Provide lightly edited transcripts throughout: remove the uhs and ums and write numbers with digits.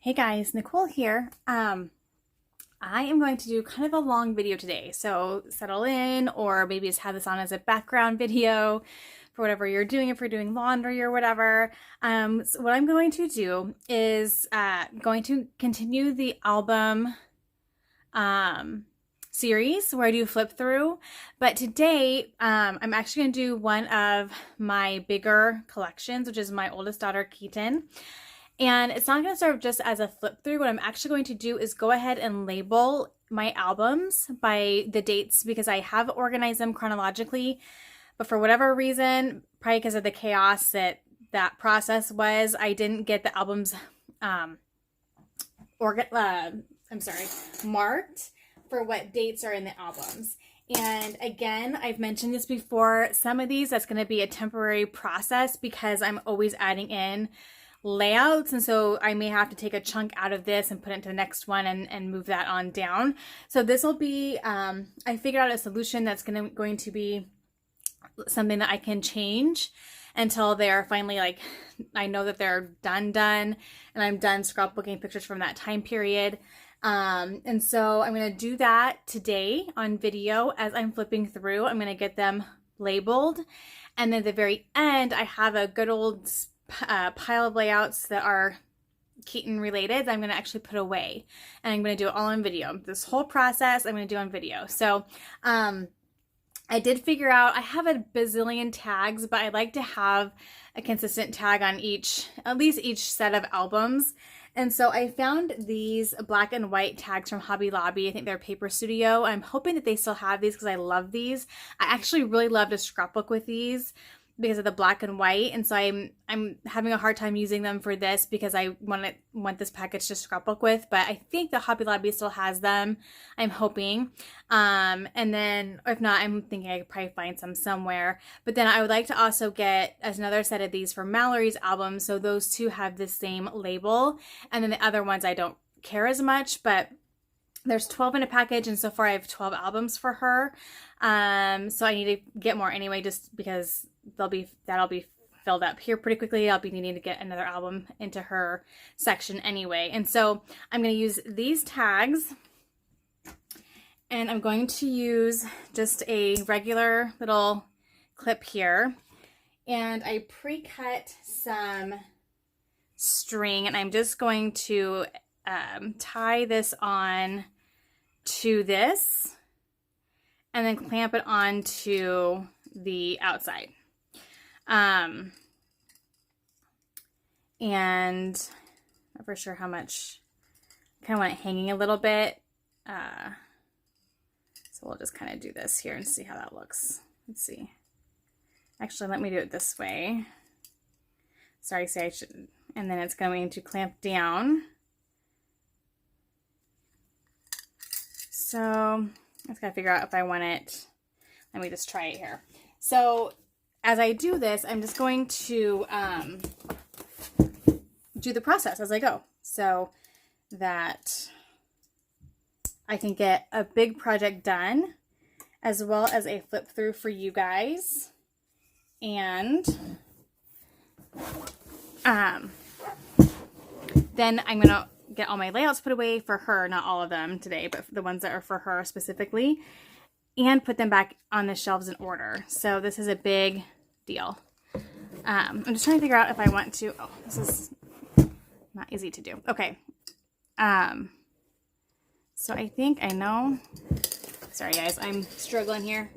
Hey guys, Nicole here. I am going to do kind of a long video today, so settle in, or maybe just have this on as a background video for whatever you're doing, if you're doing laundry or whatever. So what I'm going to do is going to continue the album series where I do flip through, but today I'm actually going to do one of my bigger collections, which is my oldest daughter, Keaton. And it's not going to serve just as a flip through. What I'm actually going to do is go ahead and label my albums by the dates because I have organized them chronologically. But for whatever reason, probably because of the chaos that process was, I didn't get the albums marked for what dates are in the albums. And again, I've mentioned this before, some of these, that's going to be a temporary process because I'm always adding in layouts, and so I may have to take a chunk out of this and put it into the next one and move that on down. So this will be I figured out a solution that's going to be something that I can change until they're finally, like, I know that they're done and I'm done scrapbooking pictures from that time period. And so I'm going to do that today on video as I'm flipping through. I'm going to get them labeled, and then at the very end I have a good old pile of layouts that are Keaton related that I'm going to actually put away, and I'm going to do it all on video. This whole process I'm going to do on video. So I did figure out I have a bazillion tags, but I like to have a consistent tag on at least each set of albums. And so I found these black and white tags from Hobby Lobby. I think they're Paper Studio. I'm hoping that they still have these because I love these. I actually really love to scrapbook with these because of the black and white, and so I'm having a hard time using them for this because I want this package to scrapbook with, but I think the Hobby Lobby still has them. I'm hoping, and then if not, I'm thinking I could probably find some somewhere. But then I would like to also get another set of these for Mallory's album, so those two have the same label, and then the other ones I don't care as much, but there's 12 in a package, and so far I have 12 albums for her. So I need to get more anyway, just because that'll be filled up here pretty quickly. I'll be needing to get another album into her section anyway. And so I'm going to use these tags, and I'm going to use just a regular little clip here. And I pre-cut some string, and I'm just going to tie this on to this and then clamp it onto the outside. And I'm not for sure how much. I kind of want it hanging a little bit. So we'll just kind of do this here and see how that looks. Let's see. Actually, let me do it this way. Sorry, say I shouldn't. And then it's going to clamp down. So I just gotta figure out if I want it. Let me just try it here. So as I do this, I'm just going to do the process as I go so that I can get a big project done as well as a flip through for you guys. And then I'm gonna get all my layouts put away for her, not all of them today, but the ones that are for her specifically, and put them back on the shelves in order. So this is a big deal. I'm just trying to figure out if I want to, this is not easy to do. Okay. So I think I know, sorry guys, I'm struggling here.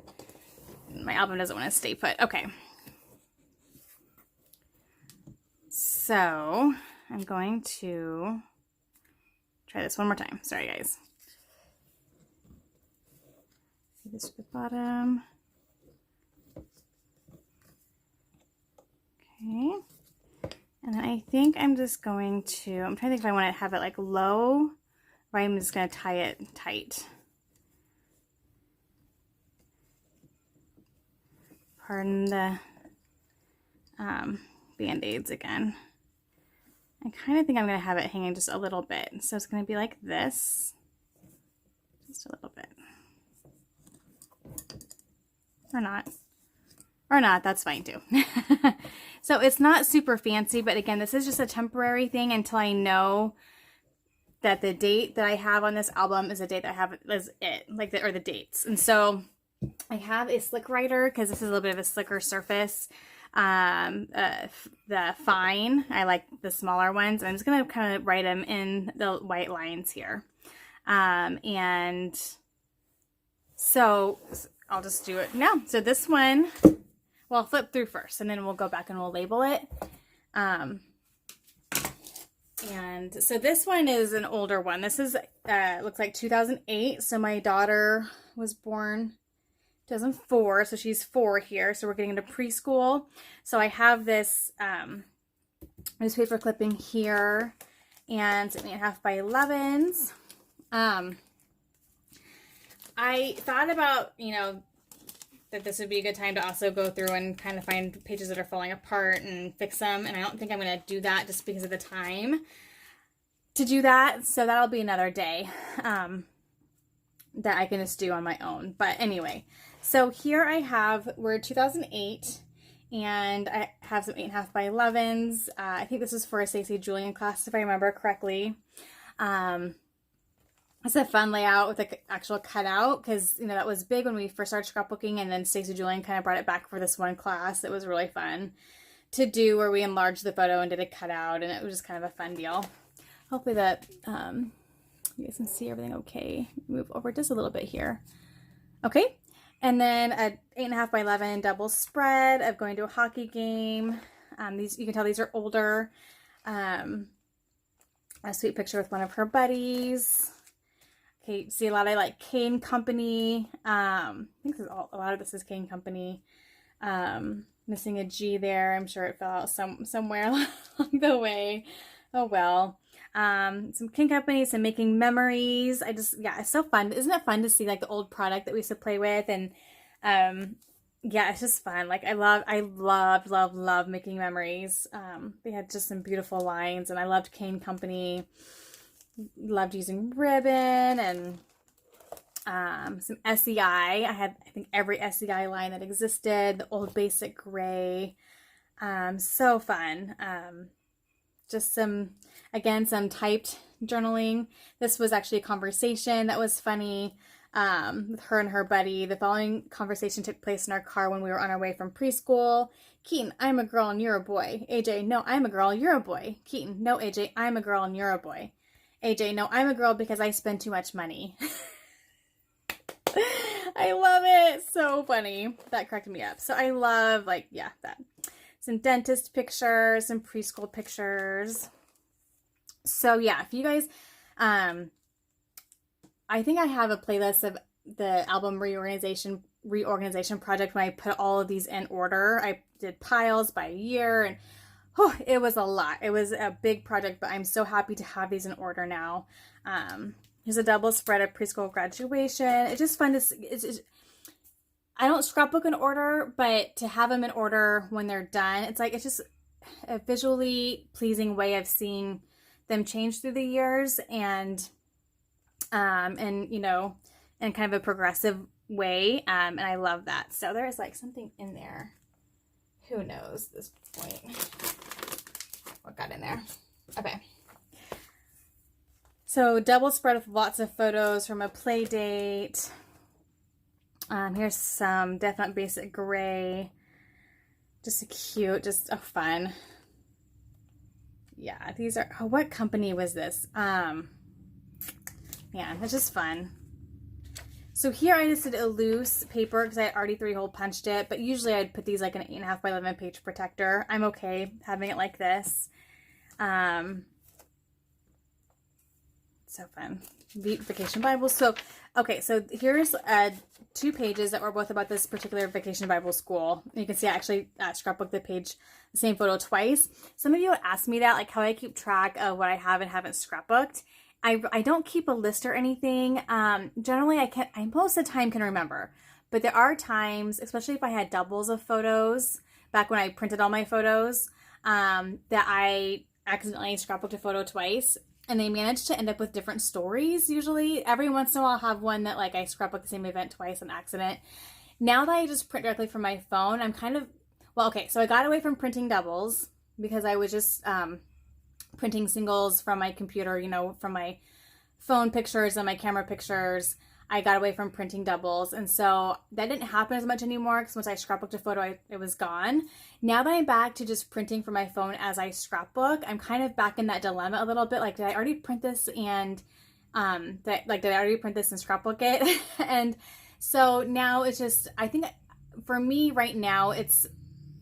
My album doesn't want to stay put. Okay. So I'm going to try this one more time. Sorry, guys. See this at the bottom. Okay. And then I think I'm just going to, I'm trying to think if I want to have it like low, or I'm just going to tie it tight. Pardon the Band-Aids again. I kind of think I'm going to have it hanging just a little bit. So it's going to be like this. Just a little bit. Or not. Or not, that's fine too. So it's not super fancy, but again, this is just a temporary thing until I know that the date that I have on this album is the date that I have is it, like or the dates. And so I have a slick writer because this is a little bit of a slicker surface. The fine, I like the smaller ones. I'm just going to kind of write them in the white lines here. And so I'll just do it now. So this one, well, I'll flip through first and then we'll go back and we'll label it. And so this one is an older one. This is, looks like 2008. So my daughter was born 2004. So she's 4 here. So we're getting into preschool. So I have this, newspaper clipping here and 8.5 by 11s. I thought about, you know, that this would be a good time to also go through and kind of find pages that are falling apart and fix them. And I don't think I'm going to do that just because of the time to do that. So that'll be another day that I can just do on my own. But anyway, so here I have, we're 2008 and I have some 8.5 by 11s. I think this is for a Stacey Julian class, if I remember correctly. It's a fun layout with the actual cutout because, you know, that was big when we first started scrapbooking, and then Stacey Julian kind of brought it back for this one class. It was really fun to do where we enlarged the photo and did a cutout, and it was just kind of a fun deal. Hopefully that you guys can see everything okay. Move over just a little bit here. Okay, and then a 8.5 by 11 double spread of going to a hockey game. These, you can tell these are older. A sweet picture with one of her buddies. Okay, see a lot of like Cane Company. I think this is a lot of this is Cane Company. Missing a G there. I'm sure it fell out somewhere along the way. Oh well. Some Cane Company, some Making Memories. Yeah, it's so fun. Isn't it fun to see like the old product that we used to play with? And yeah, it's just fun. Like I love Making Memories. They had just some beautiful lines, and I loved Cane Company. Loved using ribbon and some SEI. I had, I think, every SEI line that existed. The old basic gray. So fun. Just some typed journaling. This was actually a conversation that was funny with her and her buddy. The following conversation took place in our car when we were on our way from preschool. Keaton, I'm a girl and you're a boy. AJ, no, I'm a girl, you're a boy. Keaton, no, AJ, I'm a girl and you're a boy. AJ, no, I'm a girl because I spend too much money. I love it. So funny. That cracked me up. So I love, like, yeah, that. Some dentist pictures, some preschool pictures. So yeah, if you guys, I think I have a playlist of the album reorganization project when I put all of these in order. I did piles by year, and it was a lot. It was a big project, but I'm so happy to have these in order now. Here's a double spread of preschool graduation. It's just fun to see. I don't scrapbook in order, but to have them in order when they're done, it's just a visually pleasing way of seeing them change through the years, and you know, in kind of a progressive way. And I love that. So there's like something in there. Who knows at this point what got in there? Okay. So double spread with lots of photos from a play date. Here's some definite basic gray. Just cute, just fun. Yeah, these are, what company was this? Yeah, it's just fun. So here I just did a loose paper because I had already 3-hole punched it, but usually I'd put these like an 8.5 by 11 page protector. I'm okay having it like this. So fun. Vacation Bible. So, okay, so here's 2 pages that were both about this particular Vacation Bible school. You can see I actually scrapbooked the same photo twice. Some of you would ask me that, like how I keep track of what I have and haven't scrapbooked. I don't keep a list or anything. Generally, I most of the time can remember, but there are times, especially if I had doubles of photos, back when I printed all my photos, that I accidentally scrapbooked a photo twice. And they manage to end up with different stories usually. Every once in a while I'll have one that like I scrapbook the same event twice on accident. Now that I just print directly from my phone, I'm kind of, well, okay, so I got away from printing doubles because I was just printing singles from my computer, you know, from my phone pictures and my camera pictures. I got away from printing doubles. And so that didn't happen as much anymore because once I scrapbooked a photo, it was gone. Now that I'm back to just printing from my phone as I scrapbook, I'm kind of back in that dilemma a little bit. Like, did I already print this and, did I already print this and scrapbook it? And so now it's just, I think for me right now,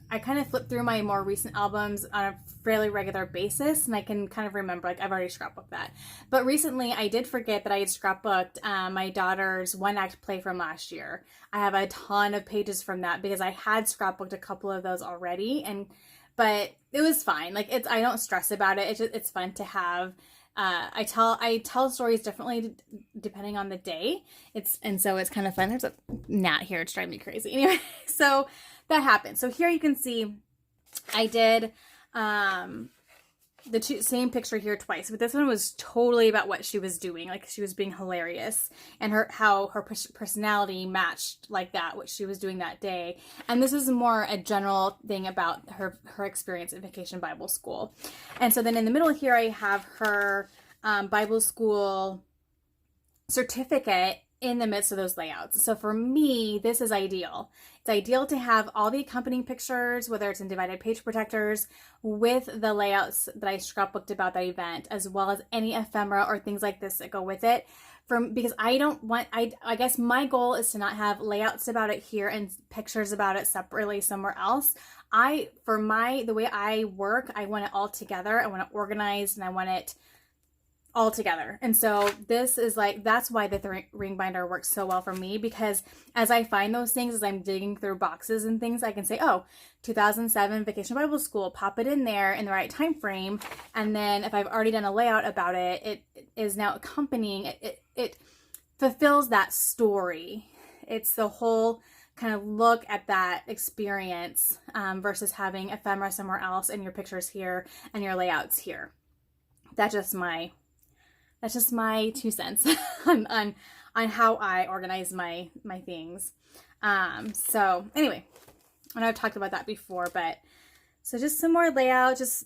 I kind of flip through my more recent albums on a fairly regular basis, and I can kind of remember, like, I've already scrapbooked that. But recently, I did forget that I had scrapbooked my daughter's one-act play from last year. I have a ton of pages from that because I had scrapbooked a couple of those already, but it was fine. Like, I don't stress about it. It's fun to have. I tell stories differently depending on the day. And so it's kind of fun. There's a gnat here. It's driving me crazy. Anyway, so that happened. So here you can see I did the same picture here twice, but this one was totally about what she was doing. Like, she was being hilarious, and how her personality matched like that, what she was doing that day. And this is more a general thing about her experience at Vacation Bible School. And so then in the middle here, I have her Bible school certificate in the midst of those layouts. So for me, this is ideal. It's ideal to have all the accompanying pictures, whether it's in divided page protectors, with the layouts that I scrapbooked about that event, as well as any ephemera or things like this that go with it. Because I don't want, I guess my goal is to not have layouts about it here and pictures about it separately somewhere else. The way I work, I want it all together. I want it organized, and I want it all together. And so this is that's why the ring binder works so well for me, because as I find those things, as I'm digging through boxes and things, I can say, oh, 2007 Vacation Bible School, pop it in there in the right time frame. And then if I've already done a layout about it, it is now accompanying, it fulfills that story. It's the whole kind of look at that experience versus having ephemera somewhere else and your pictures here and your layouts here. That's just my 2 cents on how I organize my things. So anyway, I know I've talked about that before, but so just some more layout, just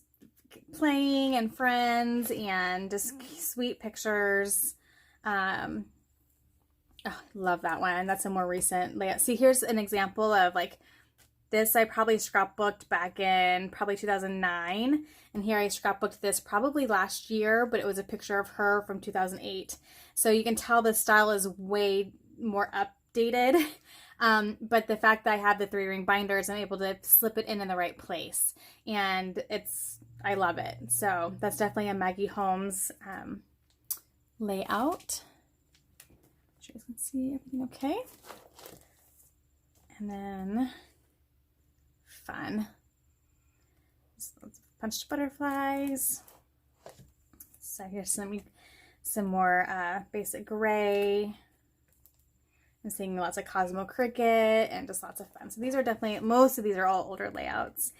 playing and friends and just sweet pictures. Oh, love that one. That's a more recent layout. See, here's an example of this. I probably scrapbooked back in probably 2009. And here I scrapbooked this probably last year, but it was a picture of her from 2008. So you can tell the style is way more updated. But the fact that I have the 3-ring binders, I'm able to slip it in the right place. And I love it. So that's definitely a Maggie Holmes layout. Make sure you can see everything okay. And then fun. Punched butterflies. So here's some more basic gray. I'm seeing lots of Cosmo Cricket and just lots of fun. So these are definitely, most of these are all older layouts.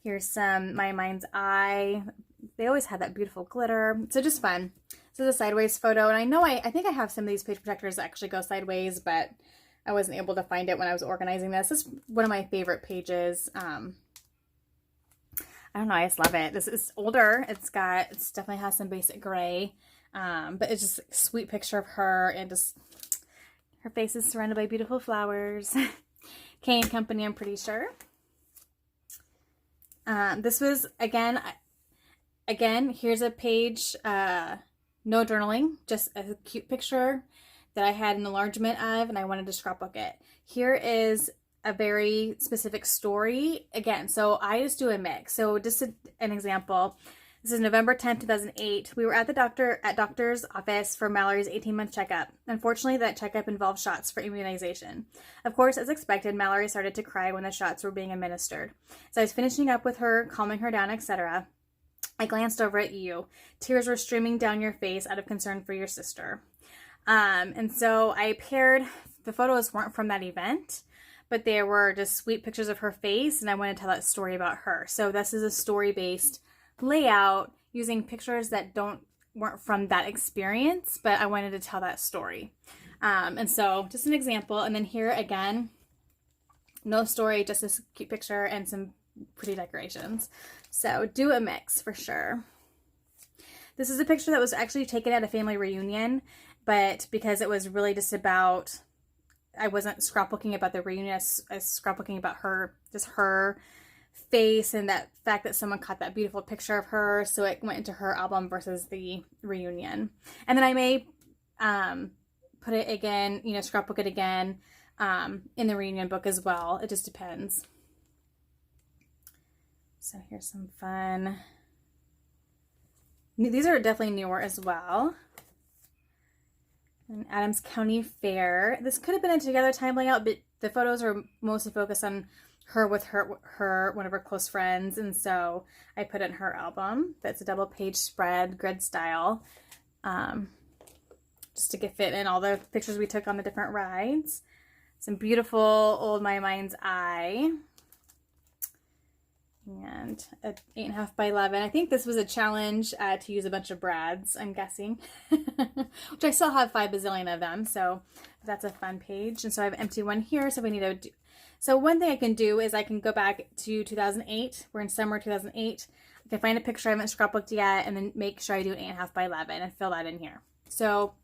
Here's some My Mind's Eye. They always had that beautiful glitter. So just fun. This is a sideways photo. And I know I think I have some of these page protectors that actually go sideways, but I wasn't able to find it when I was organizing this. This is one of my favorite pages. I don't know, I just love it. This is older. It definitely has some basic gray, but it's just a sweet picture of her, and just her face is surrounded by beautiful flowers. K & Company, I'm pretty sure. This was, again, here's a page, no journaling, just a cute picture that I had an enlargement of, and I wanted to scrapbook it. Here is a very specific story. Again, so I just do a mix. So just an example, this is November 10th, 2008. We were at the doctor's office for Mallory's 18-month checkup. Unfortunately, that checkup involved shots for immunization. Of course, as expected, Mallory started to cry when the shots were being administered. So I was finishing up with her, calming her down, etc. I glanced over at you. Tears were streaming down your face out of concern for your sister. And so I paired, the photos weren't from that event, but they were just sweet pictures of her face, and I want to tell that story about her. So this is a story-based layout using pictures that weren't from that experience, but I wanted to tell that story. And so just an example. And then here again, no story, just a cute picture and some pretty decorations. So do a mix for sure. This is a picture that was actually taken at a family reunion, but because it was really just about, I wasn't scrapbooking about the reunion, I was scrapbooking about her, just her face and that fact that someone caught that beautiful picture of her, so it went into her album versus the reunion. And then I may put it again, you know, scrapbook it again in the reunion book as well. It just depends. So here's some fun. These are definitely newer as well. And Adams County Fair. This could have been a together time layout, but the photos are mostly focused on her with her one of her close friends, and so I put it in her album. That's a double page spread, grid style, just to get fit in all the pictures we took on the different rides. Some beautiful old My Mind's Eye. And an 8.5 by 11. I think this was a challenge to use a bunch of brads, I'm guessing, which I still have 5 bazillion of them, so that's a fun page. And so I have an empty one here, so we need to do. So one thing I can do is I can go back to 2008. We're in summer 2008. I can find a picture I haven't scrapbooked yet, and then make sure I do an 8.5 by 11 and fill that in here. So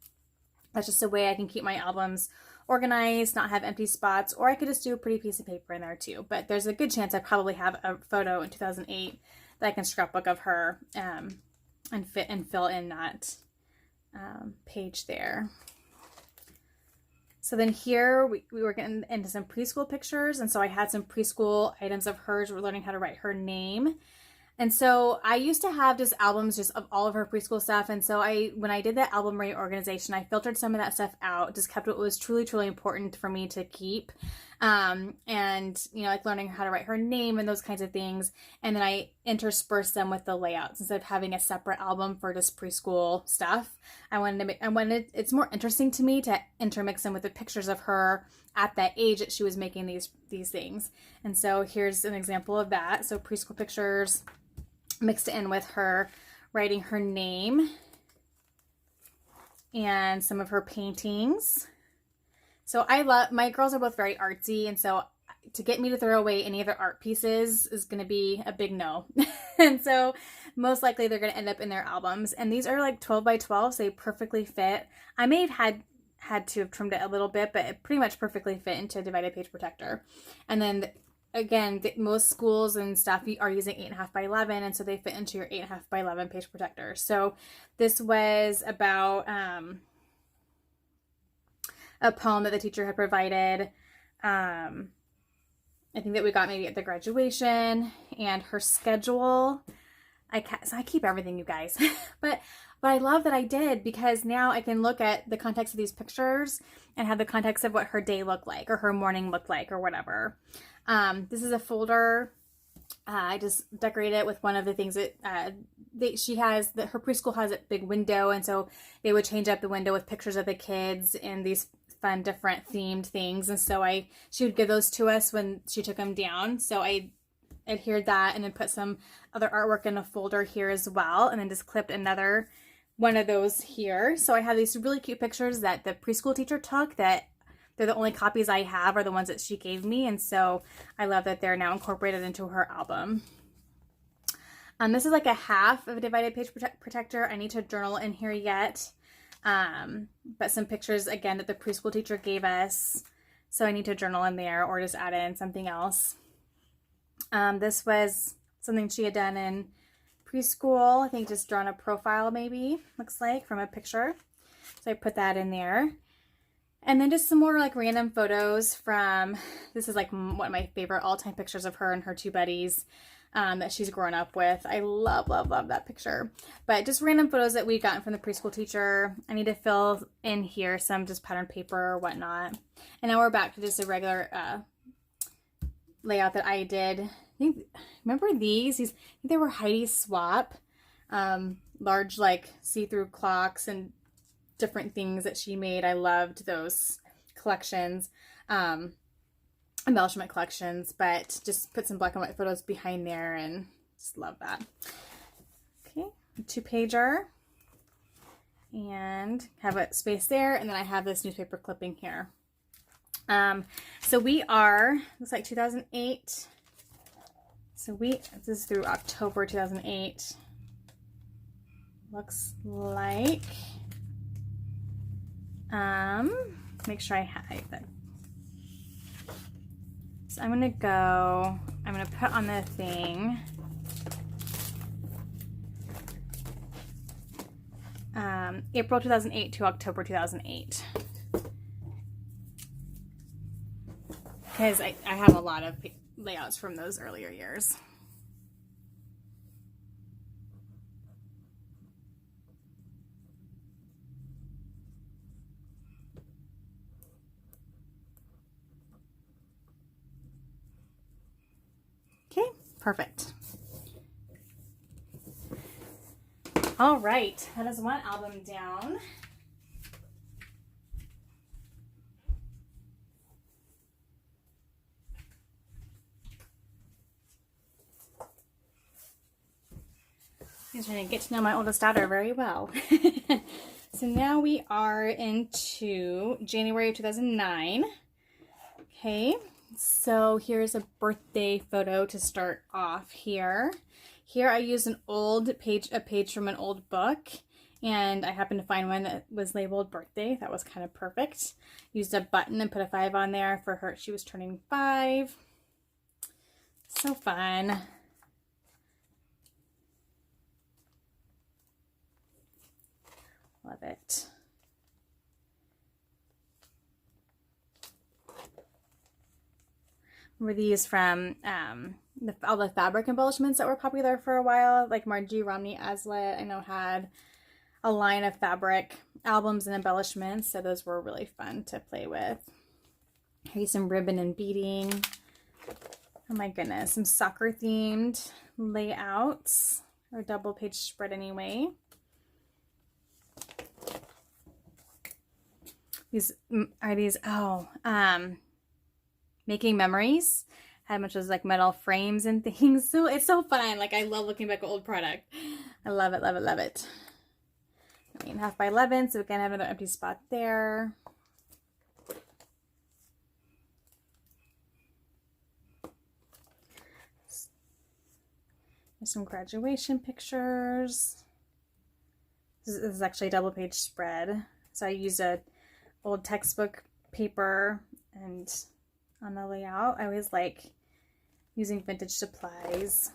that's just a way I can keep my albums organized, not have empty spots, or I could just do a pretty piece of paper in there too. But there's a good chance I probably have a photo in 2008 that I can scrapbook of her and fill in that page there. So then here we were getting into some preschool pictures, and so I had some preschool items of hers. We're learning how to write her name. And so I used to have just albums just of all of her preschool stuff. And so when I did that album reorganization, I filtered some of that stuff out, just kept what was truly, truly important for me to keep. And, you know, like learning how to write her name and those kinds of things. And then I interspersed them with the layouts instead of having a separate album for just preschool stuff. It's more interesting to me to intermix them with the pictures of her at that age that she was making these things. And so here's an example of that. So preschool pictures mixed in with her writing her name and some of her paintings. So my girls are both very artsy, and so to get me to throw away any of their art pieces is going to be a big no. And so most likely they're going to end up in their albums. And these are like 12 by 12, so they perfectly fit. I may have had to have trimmed it a little bit, but it pretty much perfectly fit into a divided page protector. And then again, most schools and stuff are using 8.5 by 11, and so they fit into your 8.5 by 11 page protector. So this was about a poem that the teacher had provided. I think that we got maybe at the graduation, and her schedule. So I keep everything, you guys. but I love that I did, because now I can look at the context of these pictures and have the context of what her day looked like or her morning looked like or whatever. This is a folder. I just decorated it with one of the things that her preschool has a big window, and so they would change up the window with pictures of the kids in these fun different themed things. And so she would give those to us when she took them down. So I adhered that and then put some other artwork in a folder here as well, and then just clipped another one of those here. So I have these really cute pictures that the preschool teacher took that they're the only copies I have are the ones that she gave me. And so I love that they're now incorporated into her album. This is like a half of a divided page protector. I need to journal in here yet. But some pictures again that the preschool teacher gave us. So I need to journal in there or just add in something else. This was something she had done in preschool. I think just drawn a profile maybe, looks like, from a picture. So I put that in there. And then just some more like random photos from, this is like one of my favorite all-time pictures of her and her two buddies that she's grown up with. I love, love, love that picture. But just random photos that we've gotten from the preschool teacher. I need to fill in here some just pattern paper or whatnot. And now we're back to just a regular layout that I did. Remember these? I think they were Heidi Swap. Large like see-through clocks and different things that she made. I loved those collections, embellishment collections, but just put some black and white photos behind there and just love that. Okay, a 2-pager and have a space there, and then I have this newspaper clipping here. So we are, looks like 2008. So this is through October 2008. looks like. Make sure I have that. So I'm gonna put on the thing. April 2008 to October 2008. Because I have a lot of layouts from those earlier years. Okay, perfect. All right, that is one album down. I'm trying to get to know my oldest daughter very well. So now we are into January of 2009. Okay, so here's a birthday photo to start off here. Here I used a page from an old book, and I happened to find one that was labeled birthday. That was kind of perfect. Used a button and put a 5 on there for her. She was turning 5. So fun. Love it. Were these from all the fabric embellishments that were popular for a while, like Margie Romney Aslet, I know, had a line of fabric albums and embellishments, so those were really fun to play with. Here's some ribbon and beading. Oh my goodness, some soccer themed layouts, or double page spread anyway. These are making memories. Had a bunch of like metal frames and things. So it's so fun. Like, I love looking back at old product. I love it, love it, love it. 8.5 by 11. So again, I have another empty spot there. There's some graduation pictures. This is actually a double page spread. So I used a old textbook paper, and on the layout, I always like using vintage supplies.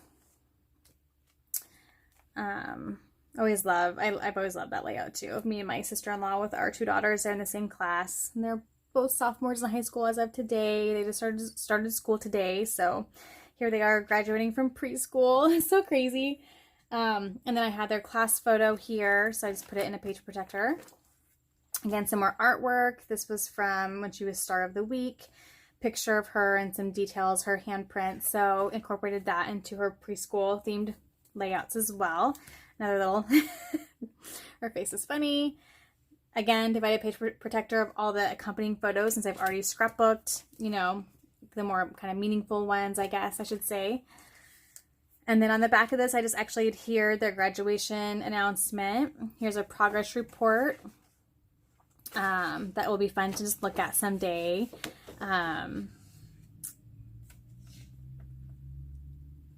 I've always loved that layout too, of me and my sister-in-law with our 2 daughters. They're in the same class, and they're both sophomores in high school as of today. They just started school today, so here they are graduating from preschool. It's so crazy. And then I had their class photo here, so I just put it in a page protector. Again, some more artwork. This was from when she was Star of the Week. Picture of her and some details, her handprint. So incorporated that into her preschool themed layouts as well. Another little, her face is funny. Again, divided page protector of all the accompanying photos, since I've already scrapbooked, you know, the more kind of meaningful ones, I guess I should say. And then on the back of this, I just actually adhered their graduation announcement. Here's a progress report. That will be fun to just look at someday.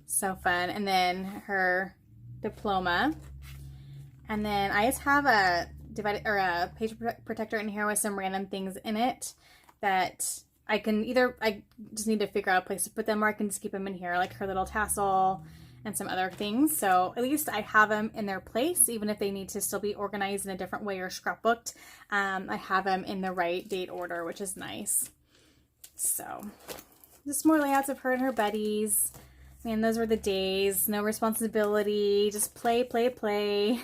So fun. And then her diploma. And then I just have a page protector in here with some random things in it that I just need to figure out a place to put them, or I can just keep them in here, like her little tassel and some other things. So at least I have them in their place, even if they need to still be organized in a different way or scrapbooked. I have them in the right date order, which is nice. So just more layouts of her and her buddies. Man, those were the days. No responsibility, just play, play, play.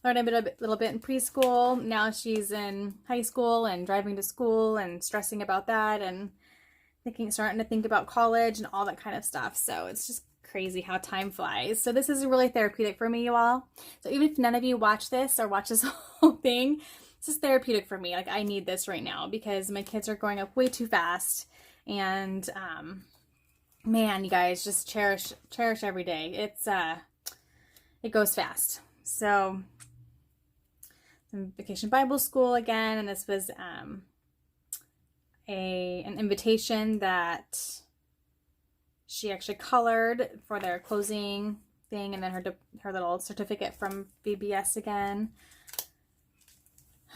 Learned a little bit in preschool. Now she's in high school and driving to school and stressing about that, and starting to think about college and all that kind of stuff. So it's just crazy how time flies. So this is really therapeutic for me, you all. So even if none of you watch this or watch this whole thing, this is therapeutic for me. Like, I need this right now because my kids are growing up way too fast. And man, you guys, just cherish every day. It goes fast. So some Vacation Bible School again, and this was an invitation that she actually colored for their closing thing, and then her little certificate from VBS again.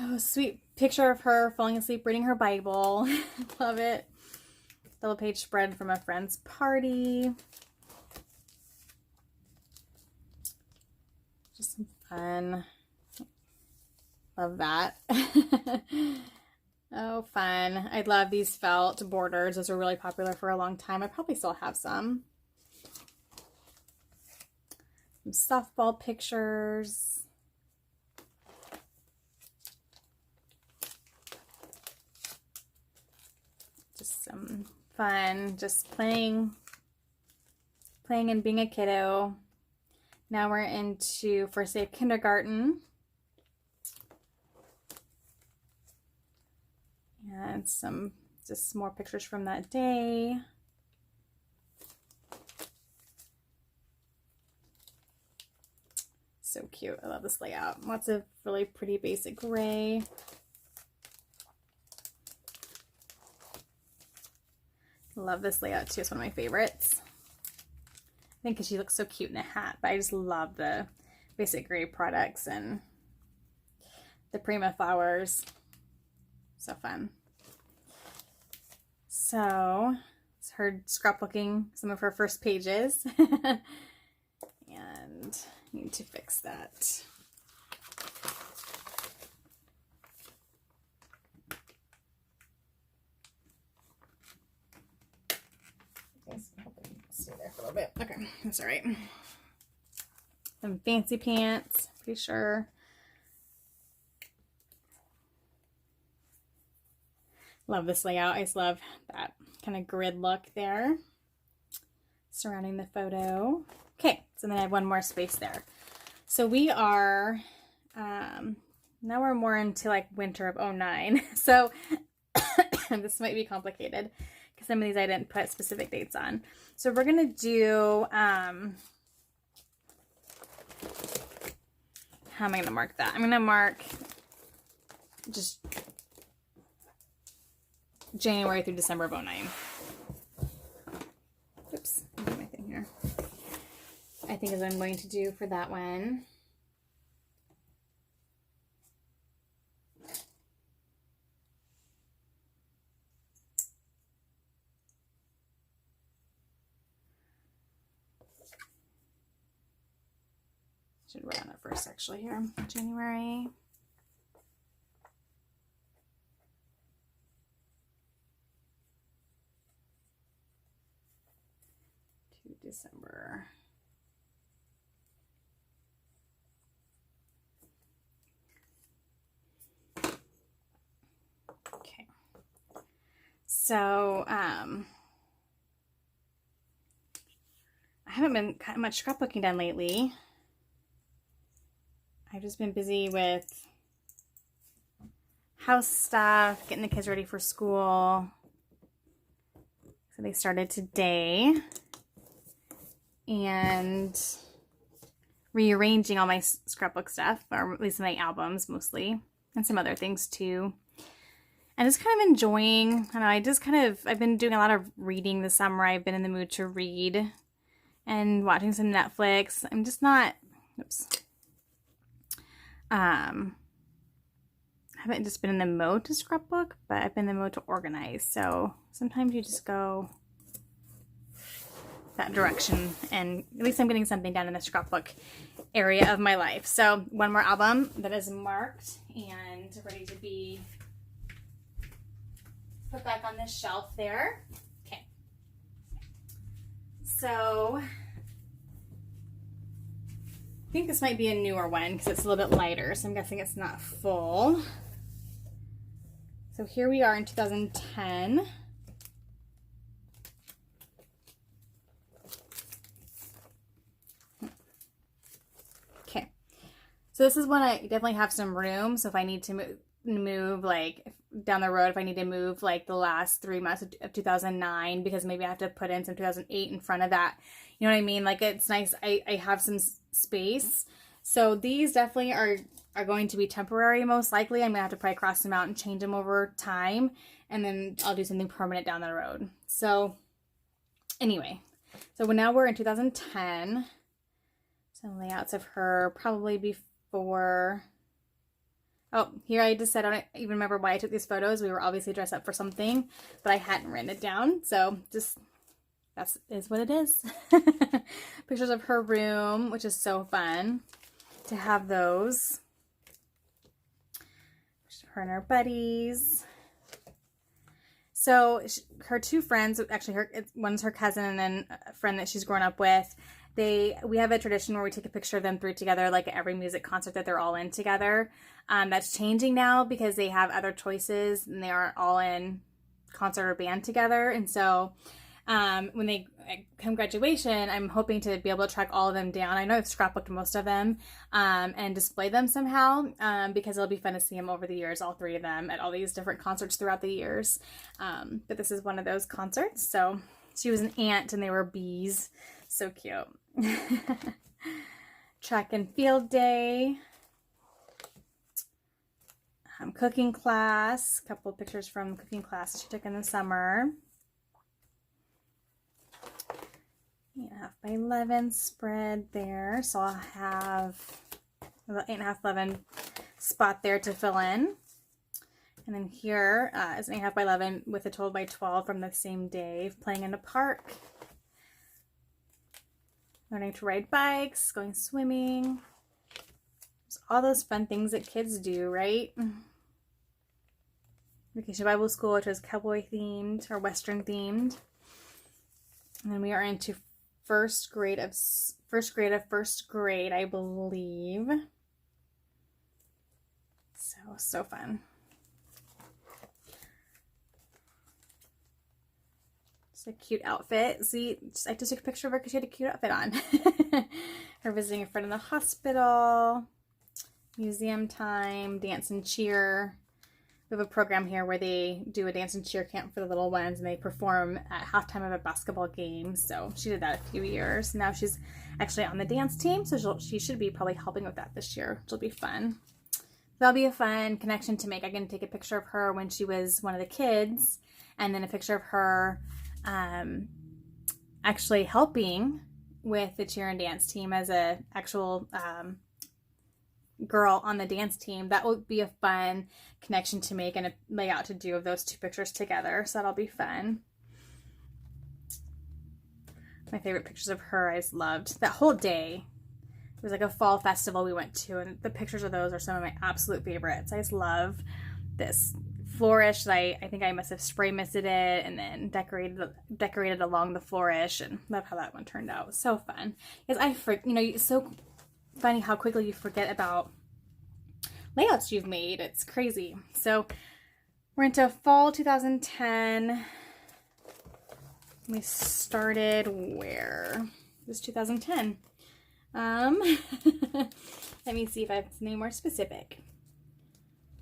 Oh, sweet picture of her falling asleep reading her Bible. Love it. Double page spread from a friend's party. Just some fun. Love that. Oh, fun. I love these felt borders. Those were really popular for a long time. I probably still have some. Some softball pictures. Just some fun, just playing and being a kiddo. Now we're into first day of kindergarten. And some just more pictures from that day. So cute. I love this layout. Lots of really pretty basic gray. Love this layout too. It's one of my favorites. I think because she looks so cute in a hat, but I just love the basic gray products and the Prima flowers. So fun. So it's her scrapbooking some of her first pages. And I need to fix that. Stay there for a little bit. Okay, that's all right. Some fancy pants, pretty sure. Love this layout. I just love that kind of grid look there surrounding the photo. Okay, so then I have one more space there. So we are, now we're more into like winter of 09. So this might be complicated because some of these I didn't put specific dates on. So we're going to do, how am I going to mark that? I'm going to mark just January through December of 09. Oops, my thing here. I think is what I'm going to do for that one. Should write on it first actually here. January. To December. Okay. So, I haven't been much scrapbooking done lately. I've just been busy with house stuff, getting the kids ready for school. So they started today. And rearranging all my scrapbook stuff, or at least my albums mostly, and some other things too. And just kind of enjoying, I don't know, I've been doing a lot of reading this summer. I've been in the mood to read and watching some Netflix. I'm just not, I haven't just been in the mode to scrapbook, but I've been in the mode to organize. So sometimes you just go that direction, and at least I'm getting something done in the scrapbook area of my life. So one more album that is marked and ready to be put back on this shelf there. Okay. So I think this might be a newer one because it's a little bit lighter, so I'm guessing it's not full. So here we are in 2010. Okay, so this is when I definitely have some room. So if I need to move like down the road, if I need to move like the last 3 months of 2009, because maybe I have to put in some 2008 in front of that. You know what I mean? Like, it's nice. I have some space. So these definitely are going to be temporary, most likely. I'm gonna have to probably cross them out and change them over time, and then I'll do something permanent down the road. So anyway, so now we're in 2010. Some layouts of her probably before. Oh, here I just said, I don't even remember why I took these photos. We were obviously dressed up for something, but I hadn't written it down. So just, that is what it is. Pictures of her room, which is so fun to have those. Her and her buddies. So her two friends, actually one's her cousin and then a friend that she's grown up with. We have a tradition where we take a picture of them three together, like at every music concert that they're all in together. That's changing now because they have other choices and they aren't all in concert or band together. And so when they come graduation, I'm hoping to be able to track all of them down. I know I've scrapbooked most of them and display them somehow because it'll be fun to see them over the years, all three of them at all these different concerts throughout the years. But this is one of those concerts. So she was an ant and they were bees. So cute. Track and field day. Cooking class. A couple of pictures from cooking class she took in the summer. 8.5 by 11 spread there. So I'll have about 8.5 by 11 spot there to fill in. And then here is an 8.5 by 11 with a 12 by 12 from the same day, playing in the park. Learning to ride bikes, going swimming. Just all those fun things that kids do, right? Vacation Bible School, which was cowboy themed or Western themed. And then we are into first grade, I believe. So fun. It's a cute outfit. See, I just took a picture of her because she had a cute outfit on. Her visiting a friend in the hospital. Museum time, dance and cheer. We have a program here where they do a dance and cheer camp for the little ones and they perform at halftime of a basketball game. So she did that a few years. Now she's actually on the dance team, so she should be probably helping with that this year, which will be fun. That'll be a fun connection to make. I can take a picture of her when she was one of the kids and then a picture of her actually helping with the cheer and dance team as a actual girl on the dance team. That would be a fun connection to make and a layout to do of those two pictures together. So that'll be fun. My favorite pictures of her, I just loved that whole day. It was like a fall festival we went to, and the pictures of those are some of my absolute favorites. I just love this flourish that I think I must have spray misted it and then decorated along the flourish, and love how that one turned out. So fun. Because it's so funny how quickly you forget about layouts you've made. It's crazy. So we're into fall 2010. We started where? It was 2010. Let me see if I have something more specific.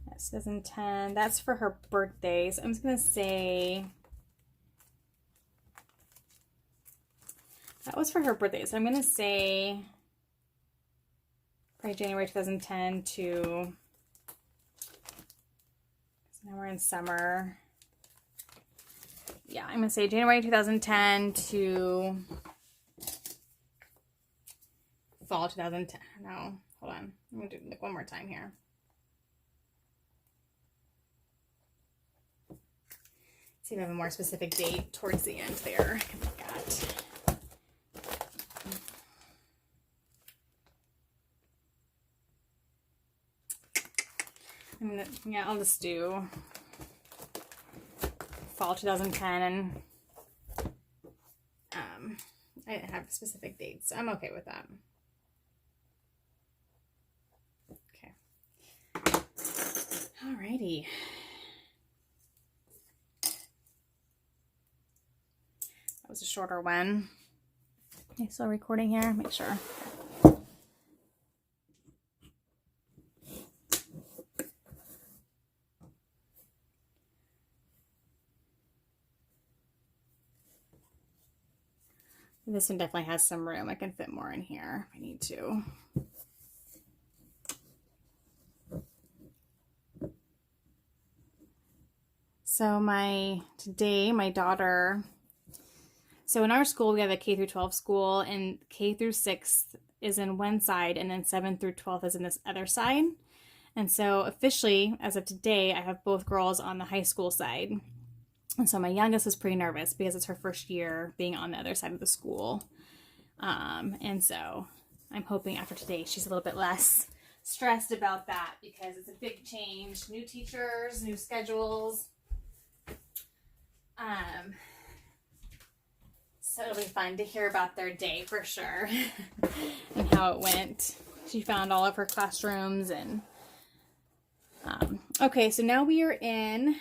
That's 2010. That's for her birthday. So I'm just going to say that was for her birthday. So I'm going to say probably January 2010 to, so now we're in summer. Yeah, I'm going to say January 2010 to fall 2010. No, hold on. I'm going to do like one more time here. See if I have a more specific date towards the end there I can look at. I'll just do fall 2010 and I didn't have specific dates. I'm okay with that. Okay. Alrighty. That was a shorter one. Okay, still recording here. Make sure. This one definitely has some room. I can fit more in here if I need to. So my daughter, so in our school we have a K through 12 school, and K through 6th is in one side, and then 7th through 12th is in this other side. And so officially, as of today, I have both girls on the high school side. And so my youngest is pretty nervous because it's her first year being on the other side of the school. And so I'm hoping after today she's a little bit less stressed about that, because it's a big change. New teachers, new schedules. So it'll be fun to hear about their day for sure and how it went. She found all of her classrooms and okay, so now we are in,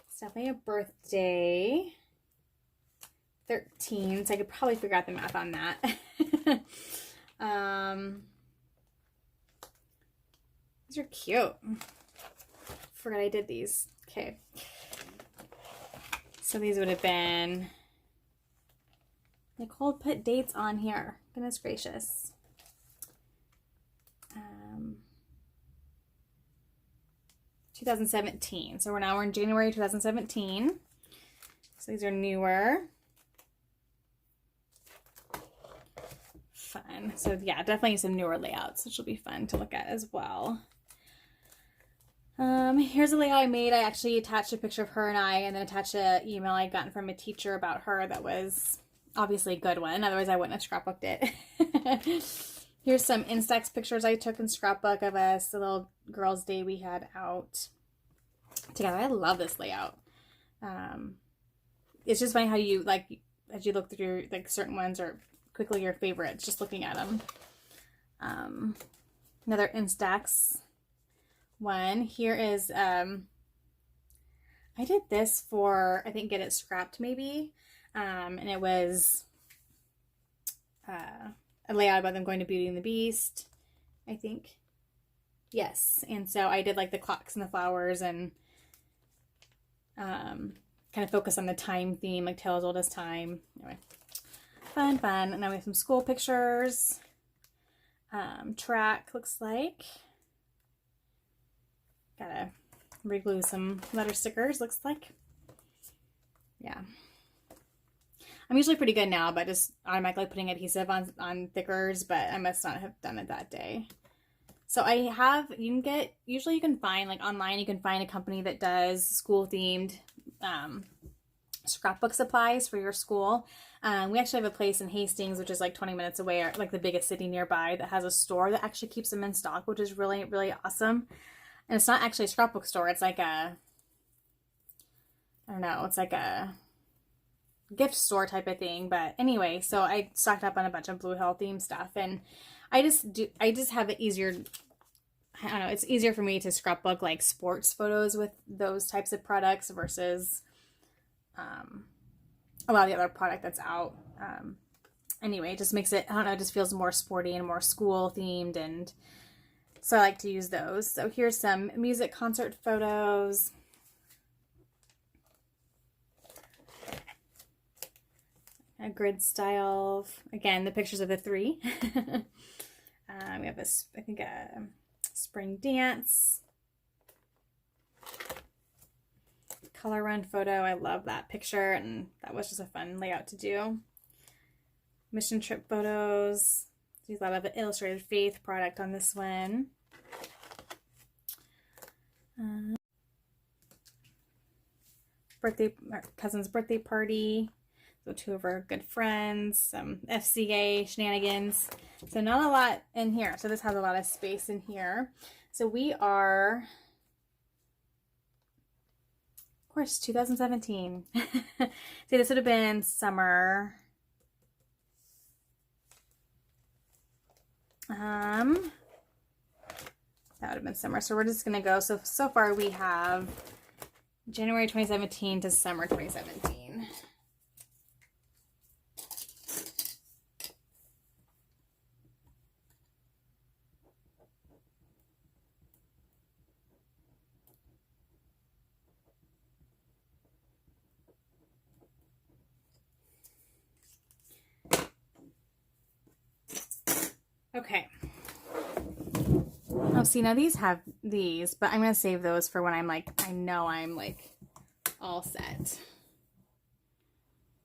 it's definitely a birthday, 13, so I could probably figure out the math on that. These are cute. Forgot I did these. Okay. So these would have been, Nicole put dates on here. Goodness gracious. 2017. So we're in January 2017. So these are newer. Fun. So yeah, definitely some newer layouts, which will be fun to look at as well. Here's a layout I made. I actually attached a picture of her and I, and then attached an email I'd gotten from a teacher about her that was obviously a good one. Otherwise I wouldn't have scrapbooked it. Here's some Instax pictures I took in scrapbook of us, the little girls' day we had out together. I love this layout. It's just funny how you, like, as you look through, like, certain ones are quickly your favorites, just looking at them. Another Instax one. Here is, I did this for, I think, Get It Scrapped maybe. And it was a layout about them going to Beauty and the Beast, I think. Yes. And so I did like the clocks and the flowers and kind of focus on the time theme, like Tale as Old as Time. Anyway, fun. And now we have some school pictures. Track looks like. Gotta reglue some letter stickers, looks like. Yeah. I'm usually pretty good now, but just automatically putting adhesive on thickers, but I must not have done it that day. So I have, usually you can find, like online, you can find a company that does school themed scrapbook supplies for your school. We actually have a place in Hastings, which is like 20 minutes away, or like the biggest city nearby, that has a store that actually keeps them in stock, which is really, really awesome. And it's not actually a scrapbook store. It's like a, I don't know, it's like a gift store type of thing. But anyway, so I stocked up on a bunch of Blue Hill theme stuff, and I just have it easier. I don't know, it's easier for me to scrapbook like sports photos with those types of products versus a lot of the other product that's out. Anyway, it just makes it, I don't know, it just feels more sporty and more school themed, and so I like to use those. So here's some music concert photos. A grid style. Again, the pictures of the three. We have I think a spring dance. Color run photo. I love that picture, and that was just a fun layout to do. Mission trip photos. Use a lot of Illustrated Faith product on this one. Cousin's birthday party. So two of our good friends, some FCA shenanigans. So not a lot in here. So this has a lot of space in here. So we are, of course, 2017. See, this would have been summer. That would have been summer. So we're just going to go. So far we have January 2017 to summer 2017. Okay. Oh, see, now these have these, but I'm going to save those for when I'm like, I know I'm like all set.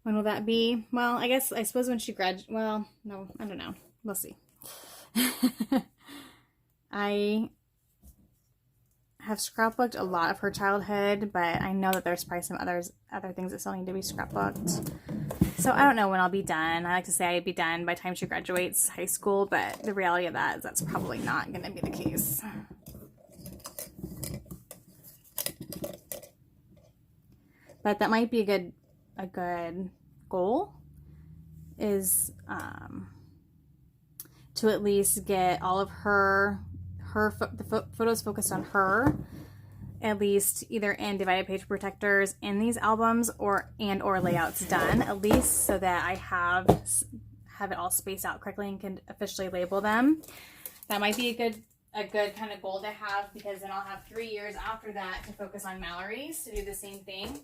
When will that be? Well, I suppose when she well, no, I don't know. We'll see. I have scrapbooked a lot of her childhood, but I know that there's probably some other things that still need to be scrapbooked. So I don't know when I'll be done. I like to say I'd be done by the time she graduates high school, but the reality of that is that's probably not going to be the case. But that might be a good goal, is to at least get all of the photos focused on her, at least either in divided page protectors in these albums or layouts done, at least so that I have it all spaced out correctly and can officially label them. That might be a good kind of goal to have, because then I'll have 3 years after that to focus on Mallory's to do the same thing.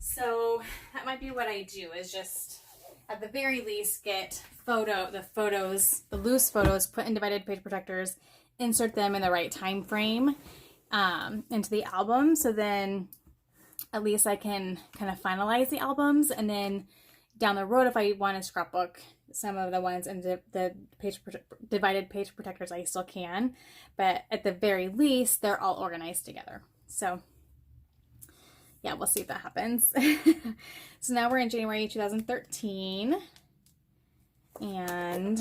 So that might be what I do, is just at the very least get the loose photos put in divided page protectors, insert them in the right time frame into the album, so then at least I can kind of finalize the albums, and then down the road, if I want to scrapbook some of the ones in the divided page protectors, I still can, but at the very least they're all organized together. So yeah, we'll see if that happens. So now we're in January 2013, and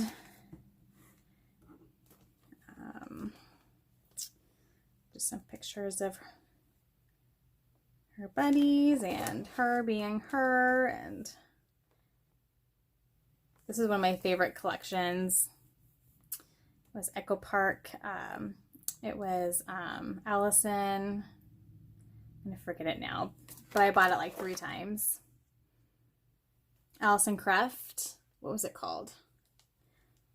just some pictures of her buddies and her being her. And this is one of my favorite collections. It was Echo Park. It was Allison. I'm gonna forget it now, but I bought it like 3 times. Allison Kreft. What was it called?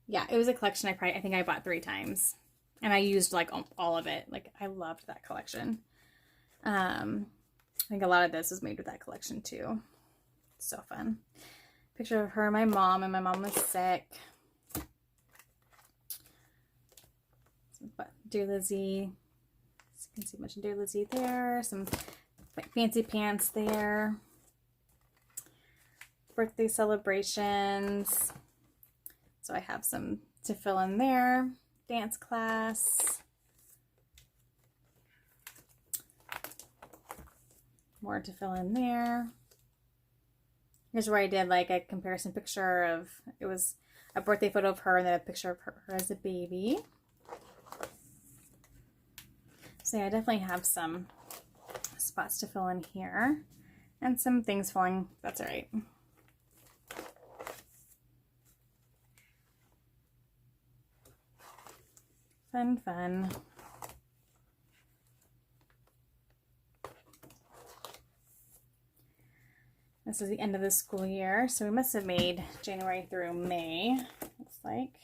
Yeah, it was a collection I think I bought 3 times, and I used like all of it. Like, I loved that collection. I think a lot of this was made with that collection too. It's so fun. Picture of her and my mom, and my mom was sick. Dear Lizzie. You can see much of Dear Lizzie there. Some fancy pants there. Birthday celebrations. So I have some to fill in there. Dance class. More to fill in there. Here's where I did like a comparison picture of, it was a birthday photo of her and then a picture of her as a baby. So yeah, I definitely have some spots to fill in here and some things falling. That's all right. Fun, fun. This is the end of the school year, so we must have made January through May, looks like.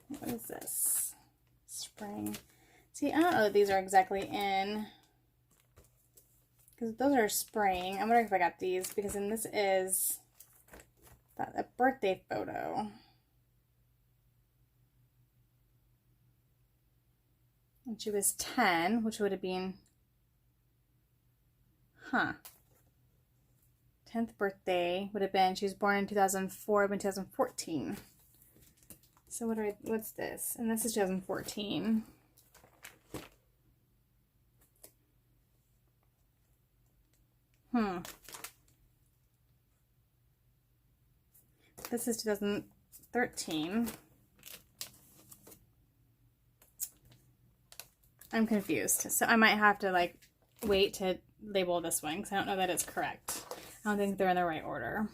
What is this? Spring. See, I don't know that these are exactly in, because those are spring. I'm wondering if I got these, because then this is a birthday photo. And she was 10, which would have been, 10th birthday would have been, she was born in 2004, but in 2014. So what's this? And this is 2014. This is 2013. I'm confused. So I might have to like wait to label this one because I don't know that it's correct. I don't think they're in the right order.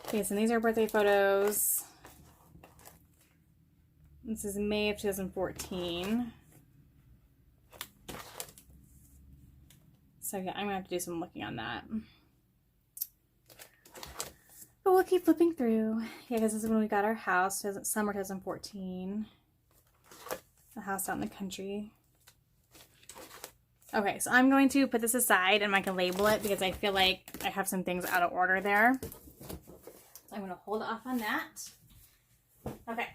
Okay, so these are birthday photos. This is May of 2014. So yeah, I'm gonna have to do some looking on that. But we'll keep flipping through. Yeah, because this is when we got our house, summer 2014. The house out in the country. Okay, so I'm going to put this aside and I can label it because I feel like I have some things out of order there. So I'm going to hold off on that. Okay.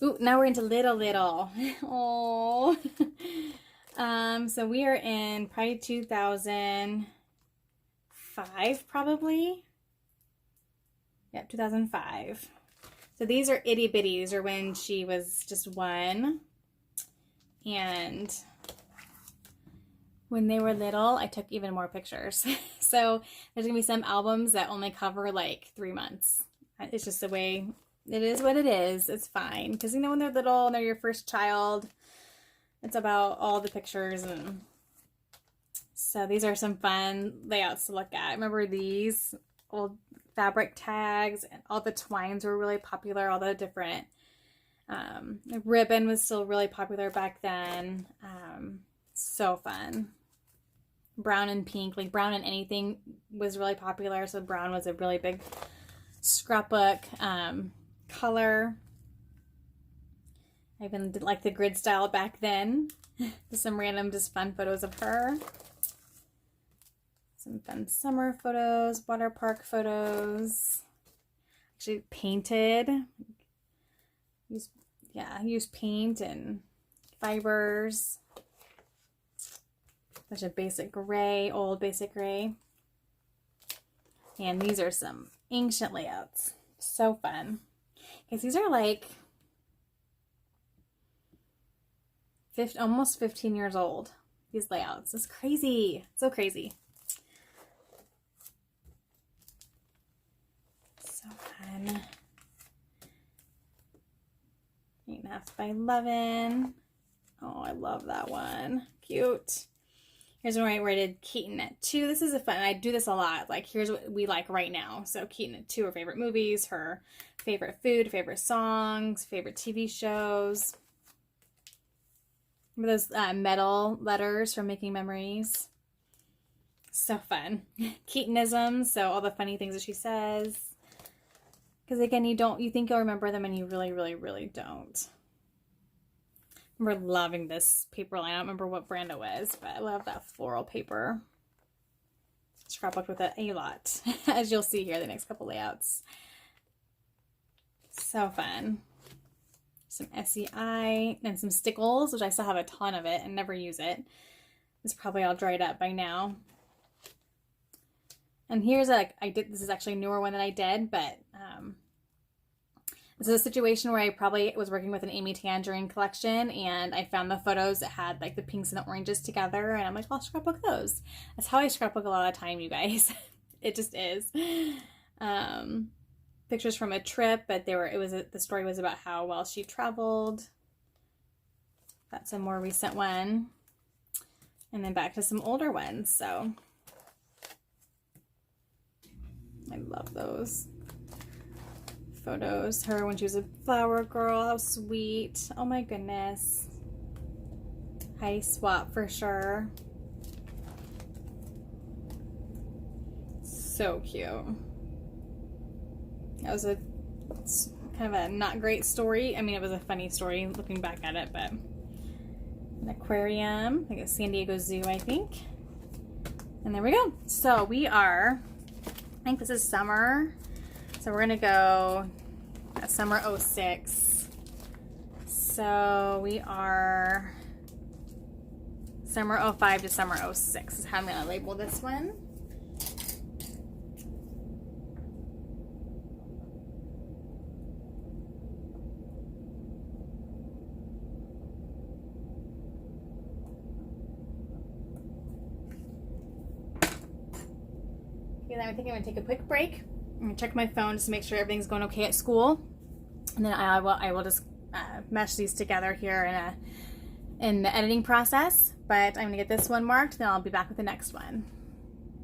Ooh, now we're into little. Oh. So we are in probably 2005. 2005 probably. Yep, 2005. So these are itty bitty. These are when she was just one. And when they were little, I took even more pictures. So there's gonna be some albums that only cover like 3 months. It's just the way it is what it is. It's fine. Because you know, when they're little and they're your first child, it's about all the pictures. And so these are some fun layouts to look at. I remember these old fabric tags, and all the twines were really popular. All the different ribbon was still really popular back then. So fun. Brown and pink, like brown and anything was really popular. So brown was a really big scrapbook color. I even did like the grid style back then. Some random just fun photos of her. Some fun summer photos, water park photos. Actually painted. Used paint and fibers. Such a basic gray, old basic gray. And these are some ancient layouts. So fun. Because these are like almost 15 years old. These layouts. It's crazy. So crazy. So fun. 8.5 by 11. Oh, I love that one. Cute. Here's one where I did Keaton at 2. This is a fun, I do this a lot. Like, here's what we like right now. So Keaton at 2, her favorite movies, her favorite food, favorite songs, favorite TV shows. Remember those metal letters from Making Memories? So fun. Keatonisms, so all the funny things that she says. Because again, you think you'll remember them and you really, really, really don't. I remember loving this paper line. I don't remember what brand it was, but I love that floral paper. Scrapbooked with it a lot, as you'll see here the next couple layouts. So fun. Some SEI and some stickles, which I still have a ton of it and never use it. It's probably all dried up by now. And here's this is actually a newer one that I did, but this is a situation where I probably was working with an Amy Tangerine collection, and I found the photos that had like the pinks and the oranges together, and I'm like, I'll scrapbook those. That's how I scrapbook a lot of time, you guys. It just is. Pictures from a trip, but the story was about how well she traveled. That's a more recent one. And then back to some older ones, so I love those photos. Her when she was a flower girl, how sweet. Oh my goodness. Heidi Swap for sure. So cute. That was a kind of a not great story. I mean, it was a funny story looking back at it, but an aquarium, like a San Diego Zoo, I think. And there we go. So we are, I think this is summer. So we're gonna go summer 06. So we are summer 05 to summer 06 is how I'm gonna label this one. Okay, then I think I'm gonna take a quick break. I'm gonna check my phone just to make sure everything's going okay at school, and then I will just mesh these together here in the editing process. But I'm gonna get this one marked, then I'll be back with the next one.